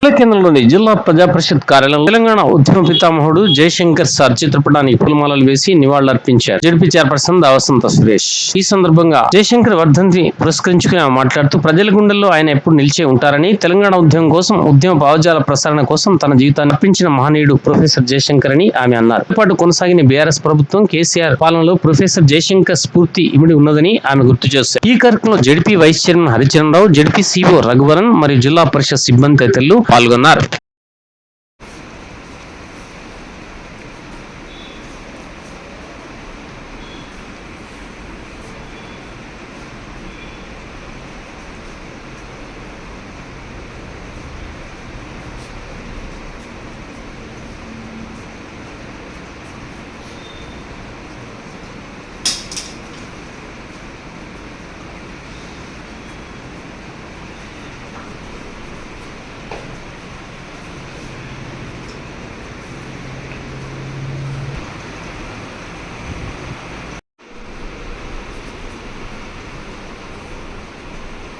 జిల్లా కేంద్రంలోని జిల్లా ప్రజా పరిషత్ కార్యాలయంలో తెలంగాణ ఉద్యమ పితామహుడు జయశంకర్ సార్ చిత్రపటానికి పూలమాలలు వేసి నివాళులర్పించారు. ZP chairperson Davasantha Suresh. ఈ సందర్భంగా జయశంకర్ వర్ధంతిని పురస్కరించుకుని మాట్లాడుతూ ప్రజల గుండెల్లో ఆయన ఎప్పుడు నిలిచే ఉంటారని, తెలంగాణ ఉద్యమం కోసం, ఉద్యమ భావజాల ప్రసారణ కోసం తన జీవితాన్ని అర్పించిన మహనీయుడు ప్రొఫెసర్ జయశంకర్ అని ఆమె అన్నారు. పాటు కొనసాగిన బీఆర్ఎస్ ప్రభుత్వం కేసీఆర్ పాలనలో ప్రొఫెసర్ జయశంకర్ స్ఫూర్తి ఇమిడి ఉన్నదని ఆమె గుర్తు చేశారు. ఈ కార్యక్రమంలో జడ్పీ వైస్ చైర్మన్ హరిచరణ్ రావు, జడ్పీ సిఓ రఘువరన్ మరియు జిల్లా పరిషత్ సిబ్బంది తదితరులు పాల్గొన్నారు.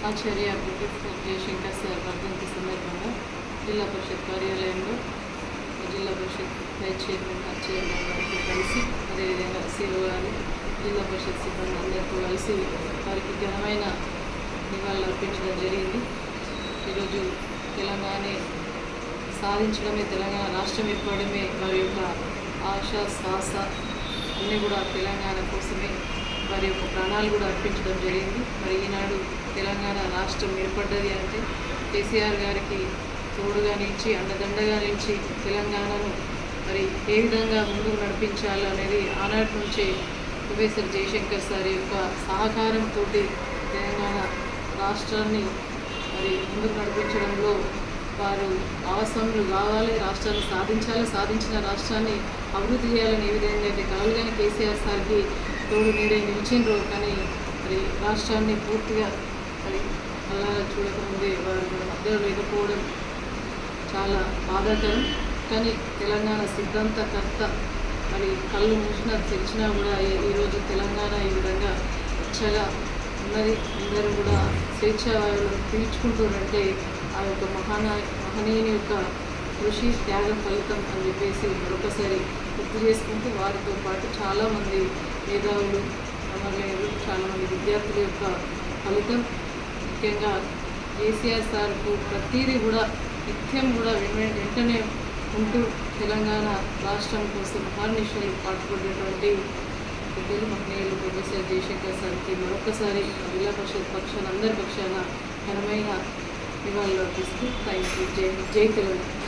ఆచార్య ప్రొఫెసర్ జయశంకర్ సార్ వర్ధంతి సందర్భంగా జిల్లా పరిషత్ కార్యాలయంలో జిల్లా పరిషత్ వైస్ చైర్మన్ చైర్మన్ గారితో కలిసి, అదేవిధంగా సిఓ గారు, జిల్లా పరిషత్ సిబ్బంది అందరితో కలిసి వారికి ఘనమైన నివాళులు అర్పించడం జరిగింది. ఈరోజు తెలంగాణ సాధించడమే, తెలంగాణ రాష్ట్రం ఏర్పడమే వారి యొక్క ఆశ శ్వాస అన్నీ కూడా తెలంగాణ కోసమే వారి యొక్క ప్రాణాలు కూడా అర్పించడం జరిగింది. మరి ఈనాడు తెలంగాణ రాష్ట్రం ఏర్పడ్డది అంటే కేసీఆర్ గారికి తోడుగా నిలిచి, అండదండగా నిలిచి తెలంగాణను మరి ఏ విధంగా ముందుకు నడిపించాలనేది ఆనాటి నుంచే ప్రొఫెసర్ జయశంకర్ సార్ యొక్క సహకారంతో తెలంగాణ రాష్ట్రాన్ని మరి ముందుకు నడిపించడంలో వారు అవసరములు కావాలి, రాష్ట్రాన్ని సాధించాలి, సాధించిన రాష్ట్రాన్ని అభివృద్ధి చేయాలని ఏ విధంగా అయితే కలలుగానే కేసీఆర్ సార్కి తోడు నీడే నిలిచిండ్రో, కానీ మరి రాష్ట్రాన్ని పూర్తిగా మరి అలా చూడకముందే వారు మన మధ్యలో లేకపోవడం చాలా బాధాకరం. కానీ తెలంగాణ సిద్ధాంతకర్త మరి కళ్ళు మూసినా తెరిచినా కూడా ఈరోజు తెలంగాణ ఈ విధంగా చాలా ఉన్నది. అందరూ కూడా స్వేచ్ఛావాయువులను పీల్చుకుంటున్నట్టే ఆ యొక్క మహనీయుని యొక్క కృషి త్యాగం ఫలితం అని చెప్పేసి మరొకసారి గుర్తు చేసుకుంటూ, వారితో పాటు చాలామంది మేధావులు, అమరులు, చాలామంది విద్యార్థుల యొక్క ఫలితం, ముఖ్యంగా కేసీఆర్ సార్కు ప్రతిదీ కూడా నిత్యం కూడా వెంటనే ఉంటూ తెలంగాణ రాష్ట్రం కోసం మహానిషలు పాటుపడినటువంటి పెద్దలు మహనీయులు ప్రొఫెసర్ జయశంకర్ సార్కి మరొకసారి జిల్లా పరిషత్ పక్షాన అందరి పక్షాన ఘనమైన నివాళులు అర్పిస్తూ థ్యాంక్ యూ. జై తెలంగాణ.